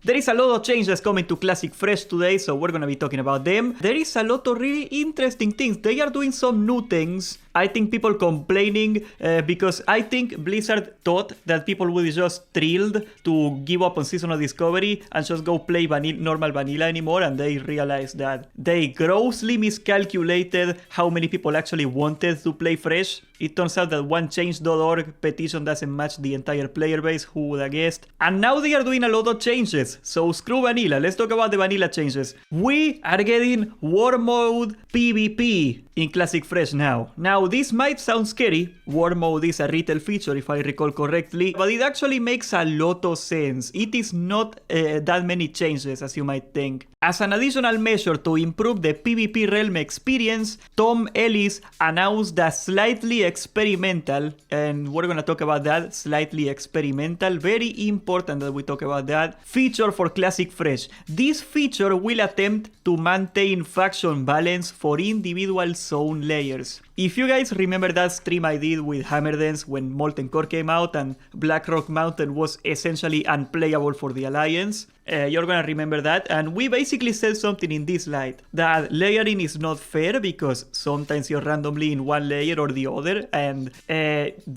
There is a lot of changes coming to Classic Fresh today, so we're gonna be talking about them. There is a lot of really interesting things. They are doing some new things. I think people complaining because I think Blizzard thought that people would be just thrilled to give up on Seasonal Discovery and just go play normal vanilla anymore, and they realized that they grossly miscalculated how many people actually wanted to play Fresh. It turns out that one change.org petition doesn't match the entire player base, who would have guessed? And now they are doing a lot of changes, so screw vanilla. Let's talk about the vanilla changes. We are getting Warmode PvP in Classic Fresh now. Now, this might sound scary. Warmode is a retail feature, if I recall correctly, but it actually makes a lot of sense. It is not that many changes as you might think. As an additional measure to improve the PvP realm experience, Tom Ellis announced a slightly experimental, and we're gonna talk about that, slightly experimental, very important that we talk about that, feature for Classic Fresh. This feature will attempt to maintain faction balance for individual zone layers. If you guys remember that stream I did with Hammerdance when Molten Core came out and Blackrock Mountain was essentially unplayable for the Alliance, you're gonna remember that, and we basically said something in this light, that layering is not fair because sometimes you're randomly in one layer or the other, and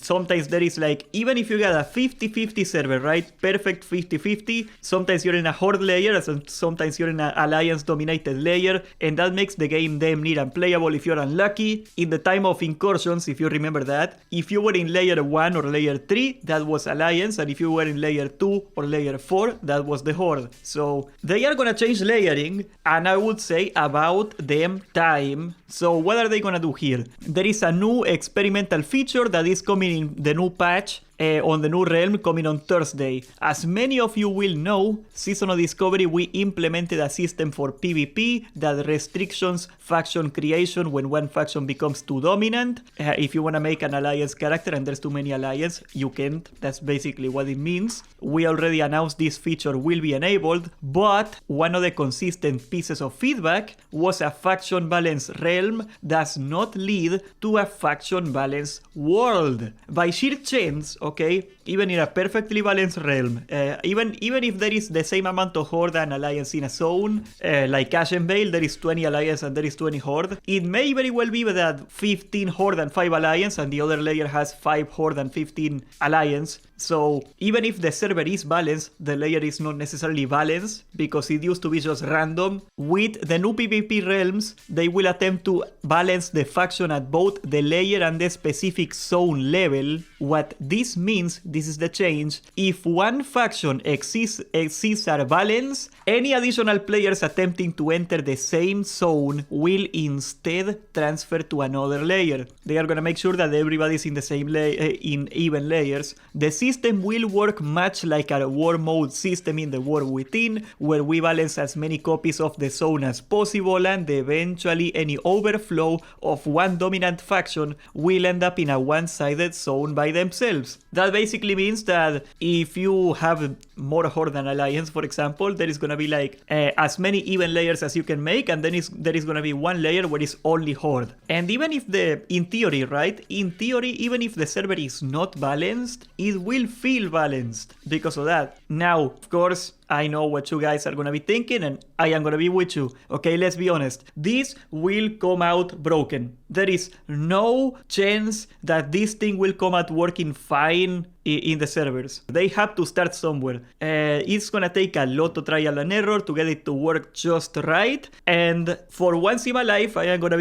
sometimes there is like, even if you got a 50-50 server, right, perfect 50-50, sometimes you're in a Horde layer and sometimes you're in an Alliance dominated layer, and that makes the game damn near unplayable if you're unlucky. In the time of incursions, if you remember that, if you were in layer 1 or layer 3, that was Alliance, and if you were in layer 2 or layer 4, that was the Horde. So they are gonna change layering, and I would say about them time. So what are they gonna do here? There is a new experimental feature that is coming in the new patch on the new realm coming on Thursday. As many of you will know, Seasonal Discovery, we implemented a system for PvP that restrictions faction creation when one faction becomes too dominant. If you want to make an alliance character and there's too many alliance, you can't. That's basically what it means. We already announced this feature will be enabled, but one of the consistent pieces of feedback was a faction balance realm does not lead to a faction balance world. By sheer chance, okay, even in a perfectly balanced realm, even if there is the same amount of Horde and Alliance in a zone, like Ash and Veil, there is 20 Alliance and there is 20 Horde, it may very well be that 15 Horde and 5 Alliance and the other layer has 5 Horde and 15 Alliance. So even if the server is balanced, the layer is not necessarily balanced because it used to be just random. With the new PvP realms, they will attempt to balance the faction at both the layer and the specific zone level. What this means, this is the change, if one faction exceeds our balance, any additional players attempting to enter the same zone will instead transfer to another layer. They are gonna make sure that everybody's in the same in even layers. The system will work much like a Warmode system in the War Within, where we balance as many copies of the zone as possible, and eventually any overflow of one dominant faction will end up in a one-sided zone by themselves. That basically means that if you have more Horde than Alliance, for example, there is gonna be like as many even layers as you can make, and then there is gonna be one layer where it's only Horde. And even if in theory, right, even if the server is not balanced, it will feel balanced because of that. Now, of course, I know what you guys are gonna be thinking, and I am gonna be with you. Okay, let's be honest. This will come out broken. There is no chance that this thing will come out working fine in the servers. They have to start somewhere. It's gonna take a lot of trial and error to get it to work just right. And for once in my life, I am gonna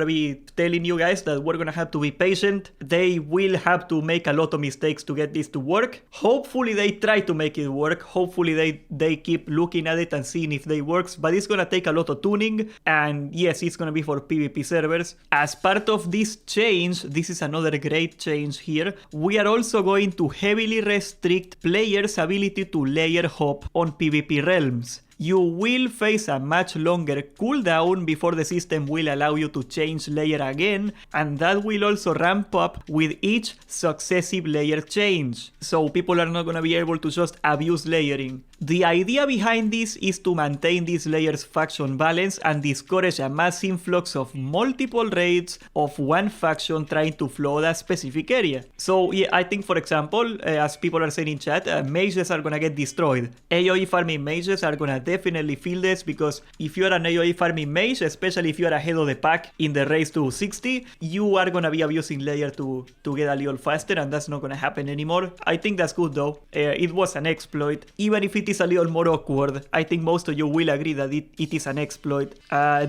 be telling you guys that we're gonna have to be patient. They will have to make a lot of mistakes to get this to work. Hopefully they try to make it work. Hopefully they keep looking at it and seeing if they works, but it's gonna take a lot of tuning, and yes, it's gonna be for PvP servers. As part of this change, this is another great change here, we are also going to heavily restrict players' ability to layer hop on PvP realms. You will face a much longer cooldown before the system will allow you to change layer again, and that will also ramp up with each successive layer change. So people are not going to be able to just abuse layering. The idea behind this is to maintain this layer's faction balance and discourage a mass influx of multiple raids of one faction trying to flood a specific area. So yeah, I think for example, as people are saying in chat, mages are gonna get destroyed. AoE farming mages are gonna definitely feel this, because if you are an AoE farming mage, especially if you are ahead of the pack in the race to 60, you are gonna be abusing layer to get a little faster, and that's not gonna happen anymore. I think that's good though. It was an exploit. Even if it is a little more awkward, I think most of you will agree that it is an exploit.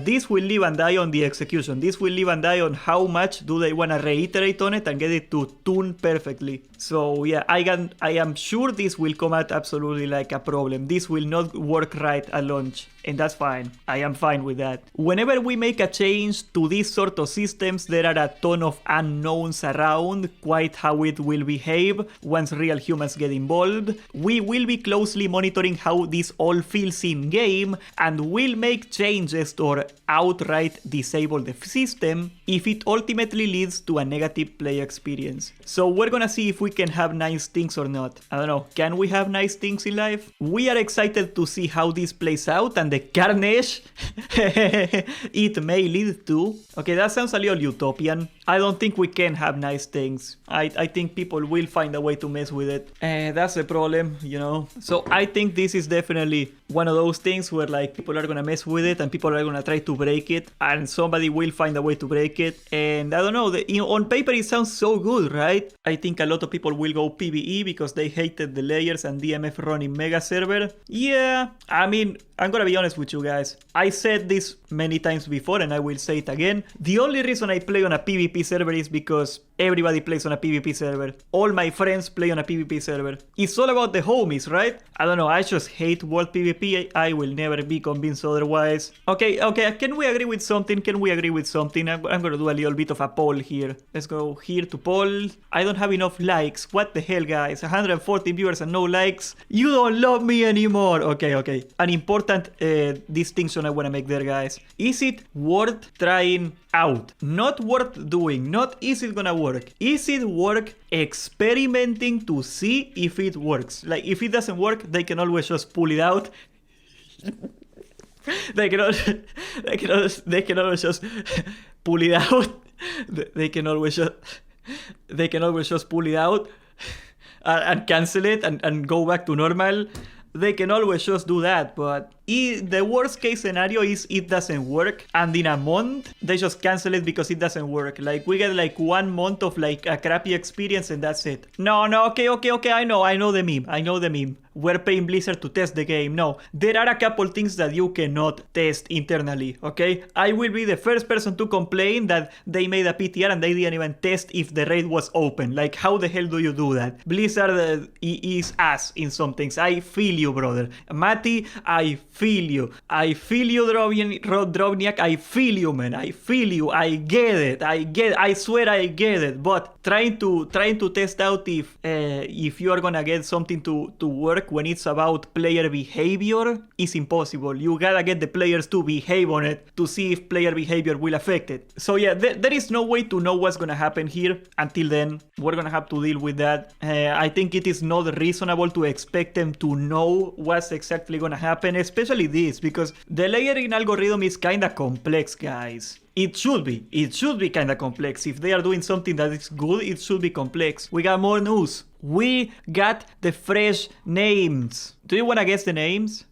This will live and die on the execution. This will live and die on how much do they wanna reiterate on it and get it to tune perfectly. So yeah, I am sure this will come out absolutely like a problem. This will not work right at launch, and that's fine. I am fine with that. Whenever we make a change to these sort of systems, there are a ton of unknowns around quite how it will behave once real humans get involved. We will be closely monitoring how this all feels in game, and will make changes or outright disable the system if it ultimately leads to a negative player experience. So we're gonna see if we can have nice things or not. I don't know, can we have nice things in life? We are excited to see how this plays out and the carnage it may lead to. Okay, that sounds a little utopian. I don't think we can have nice things. I think people will find a way to mess with it. That's the problem, you know. So I think this is definitely one of those things where like people are gonna mess with it and people are gonna try to break it, and somebody will find a way to break it. And I don't know, on paper it sounds so good, right? I think a lot of people will go PvE because they hated the layers and DMF running mega server. Yeah, I mean, I'm gonna be honest with you guys. I said this many times before and I will say it again. The only reason I play on a PvP server is because everybody plays on a PvP server. All my friends play on a PvP server. It's all about the homies, right? I don't know, I just hate world PvP. I will never be convinced otherwise. Okay, can we agree with something? Can we agree with something? I'm gonna do a little bit of a poll here. Let's go here to poll. I don't have enough likes. What the hell, guys? 140 viewers and no likes. You don't love me anymore. Okay. An important distinction I wanna make there, guys. Is it worth trying out? Not worth doing. Not is it gonna work. Is it worth experimenting to see if it works? Like, if it doesn't work, they can always just pull it out. They can always just pull it out. They can always just pull it out and cancel it and go back to normal. They can always just do that, but the worst case scenario is it doesn't work, and in a month they just cancel it because it doesn't work. Like, we get like 1 month of like a crappy experience and that's it. No, okay, I know the meme. We're paying Blizzard to test the game. No, there are a couple things that you cannot test internally, okay? I will be the first person to complain that they made a PTR and they didn't even test if the raid was open. Like, how the hell do you do that? Blizzard is ass in some things. I feel you, brother. Matty, I feel you. I feel you, Drovniak. I feel you, man. I feel you. I get it. I swear I get it. But trying to test out if you are gonna get something to work when it's about player behavior is impossible. You gotta get the players to behave on it to see if player behavior will affect it. So yeah, there is no way to know what's gonna happen here. Until then, we're gonna have to deal with that. I think it is not reasonable to expect them to know what's exactly gonna happen, especially this, because the layering algorithm is kinda complex, guys. It should be kinda complex. If they are doing something that is good, it should be complex. We got more news. We got the fresh names. Do you wanna guess the names?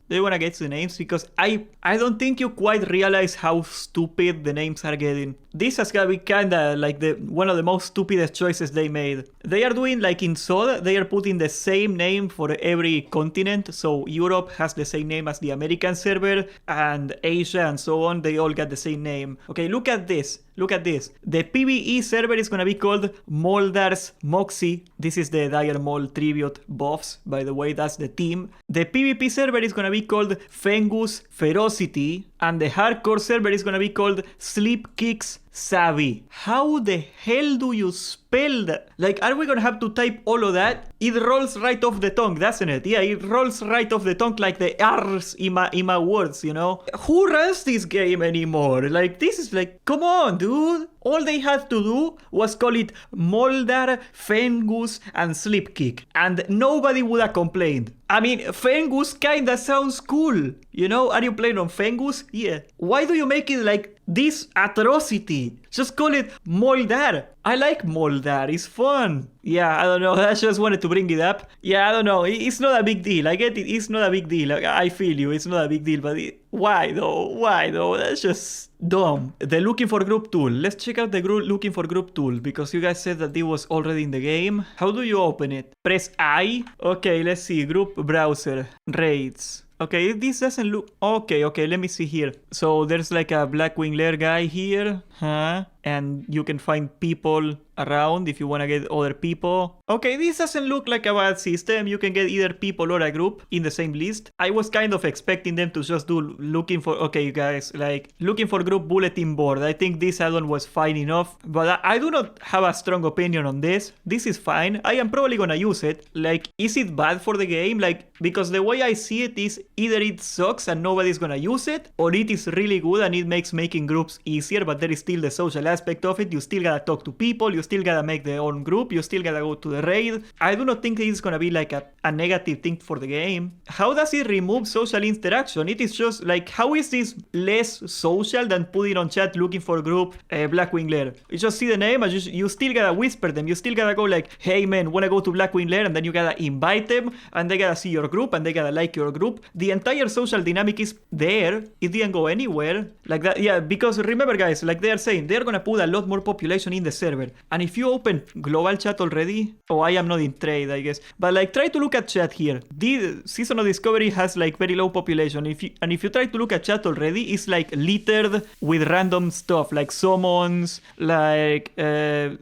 Because I don't think you quite realize how stupid the names are getting. This has gotta be kinda like one of the most stupidest choices they made. They are doing like in SOD, they are putting the same name for every continent. So Europe has the same name as the American server, and Asia and so on, they all got the same name. Okay, look at this. The PvE server is gonna be called Moldar's Moxie. This is the Dire Maul tribute buffs, by the way, that's the team. The PvP server is gonna be called Fengus Ferocity, and the hardcore server is gonna be called Sleep Kicks savvy. How the hell do you spell that? Like, are we gonna have to type all of that? It rolls right off the tongue, doesn't it? Yeah, it rolls right off the tongue like the R's in my words, you know? Who runs this game anymore? Like, this is like, come on, dude. All they had to do was call it Moldar, Fengus, and Slipkick. And nobody would have complained. I mean, Fengus kinda sounds cool. You know, are you playing on Fengus? Yeah. Why do you make it like this atrocity? Just call it Moldar. I like Moldar, it's fun. Yeah, I don't know, I just wanted to bring it up. Yeah, I don't know, it's not a big deal. I get it, it's not a big deal. I feel you, it's not a big deal, but why though? Why though? That's just dumb. The looking for group tool. Let's check out the looking for group tool, because you guys said that it was already in the game. How do you open it? Press I? Okay, let's see, group browser, raids. Okay, this doesn't look... Okay, let me see here. So there's like a Blackwing Lair guy here, huh? And you can find people around if you want to get other people. Okay, this doesn't look like a bad system. You can get either people or a group in the same list. I was kind of expecting them to just do looking for... Okay, you guys, like looking for group bulletin board. I think this add-on was fine enough, but I do not have a strong opinion on this. This is fine. I am probably gonna use it. Like, is it bad for the game? Like, because the way I see it is either it sucks and nobody's gonna use it, or it is really good and it makes making groups easier, but there is still the social aspect of it. You still gotta talk to people, you still gotta make their own group, you still gotta go to the raid. I do not think it's gonna be like a negative thing for the game. How does it remove social interaction? It is just like, how is this less social than putting on chat looking for group Blackwing Lair? You just see the name and you still gotta whisper them, you still gotta go like, hey man, wanna go to Blackwing Lair? And then you gotta invite them and they gotta see your group and they gotta like your group. The entire social dynamic is there. It didn't go anywhere like that. Yeah, because remember guys, like they are saying, they're gonna put a lot more population in the server. And if you open global chat already, oh, I am not in trade, I guess, but like try to look at chat here. The season of discovery has like very low population. If you try to look at chat already, it's like littered with random stuff like summons, like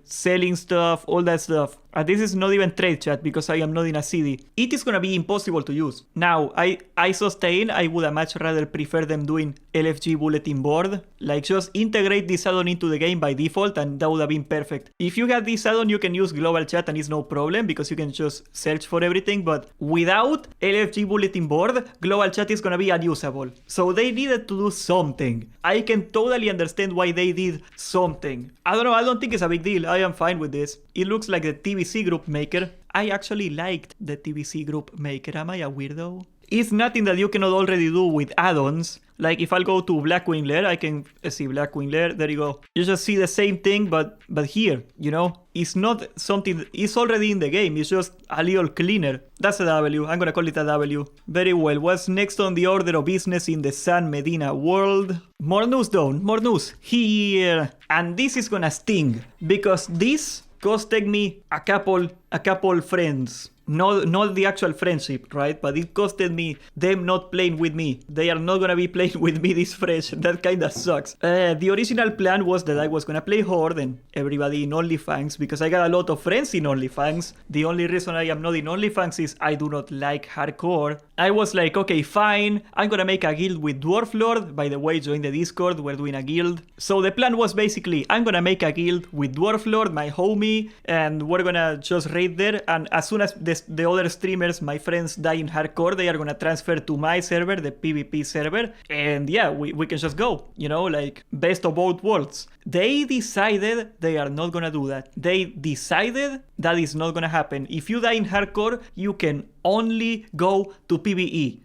selling stuff, all that stuff. This is not even trade chat because I am not in a city. It is gonna be impossible to use. Now, I sustain, I would much rather prefer them doing LFG bulletin board. Like just integrate this add-on into the game by default and that would have been perfect. If you have this add-on, you can use global chat and it's no problem because you can just search for everything. But without LFG bulletin board, global chat is gonna be unusable. So they needed to do something. I can totally understand why they did something. I don't know, I don't think it's a big deal. I am fine with this. It looks like the TBC group maker. I actually liked the TBC group maker. Am I a weirdo? It's nothing that you cannot already do with add-ons. Like if I'll go to Blackwing Lair, I can see Blackwing Lair. There you go. You just see the same thing, but here, you know, it's not something. It's already in the game. It's just a little cleaner. That's a W. I'm gonna call it a W. Very well. What's next on the order of business in the San Medina world? More news, though. More news here, and this is gonna sting because this costed me a couple friends. Not the actual friendship, right? But it costed me them not playing with me. They are not gonna be playing with me this fresh. That kinda sucks. The original plan was that I was gonna play Horde and everybody in OnlyFans because I got a lot of friends in OnlyFans. The only reason I am not in OnlyFans is I do not like hardcore. I was like, okay, fine. I'm gonna make a guild with Dwarf Lord. By the way, join the Discord. We're doing a guild. So the plan was basically, I'm gonna make a guild with Dwarf Lord, my homie, and we're gonna just raid there. And as soon as the other streamers, my friends, die in hardcore, they are gonna transfer to my server, the PvP server, and yeah, we can just go, you know, like best of both worlds. They decided they are not gonna do that. They decided that is not gonna happen. If you die in hardcore, you can only go to PvE.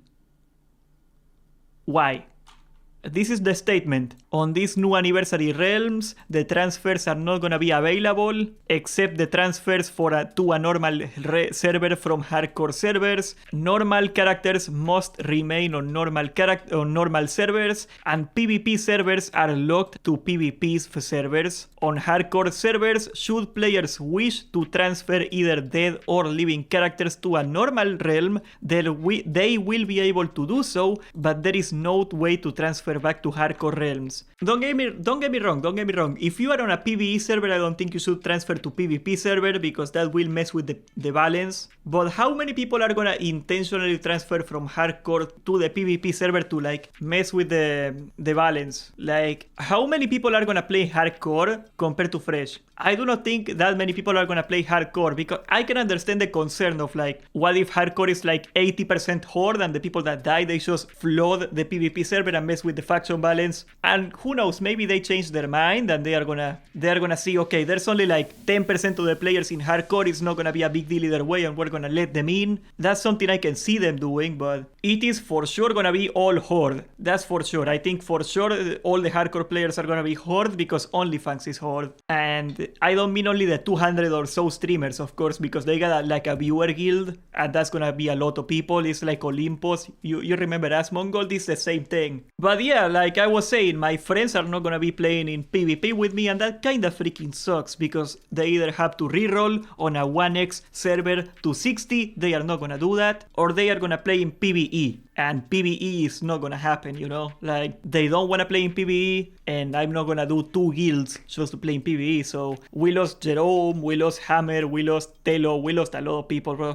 Why? This is the statement. On these new anniversary realms, the transfers are not gonna be available, except the transfers to a normal server from hardcore servers. Normal characters must remain on normal servers, and PvP servers are locked to PvP servers. On hardcore servers, should players wish to transfer either dead or living characters to a normal realm, they will be able to do so, but there is no way to transfer back to hardcore realms. Don't get me wrong. If you are on a PvE server, I don't think you should transfer to PvP server because that will mess with the balance. But how many people are gonna intentionally transfer from hardcore to the PvP server to like mess with the balance? Like, how many people are gonna play hardcore compared to fresh? I do not think that many people are gonna play hardcore because I can understand the concern of like, what if hardcore is like 80% horde and the people that die, they just flood the PvP server and mess with the faction balance. And who knows, maybe they change their mind and they are gonna see, okay, there's only like 10% of the players in hardcore, it's not gonna be a big deal either way and we're gonna let them in. That's something I can see them doing, but it is for sure gonna be all horde. That's for sure. I think for sure all the hardcore players are gonna be horde because OnlyFans is horde. And I don't mean only the 200 or so streamers, of course, because they got like a viewer guild and that's gonna be a lot of people. It's like Olympus. You remember Asmongold? It's the same thing. But yeah, like I was saying, my friends are not gonna be playing in PvP with me and that kinda freaking sucks because they either have to reroll on a 1x server to 60, they are not gonna do that, or they are gonna play in PvE. And PvE is not gonna happen, you know? Like, they don't wanna play in PvE, and I'm not gonna do 2 guilds just to play in PvE. So we lost Jerome, we lost Hammer, we lost Telo, we lost a lot of people, bro.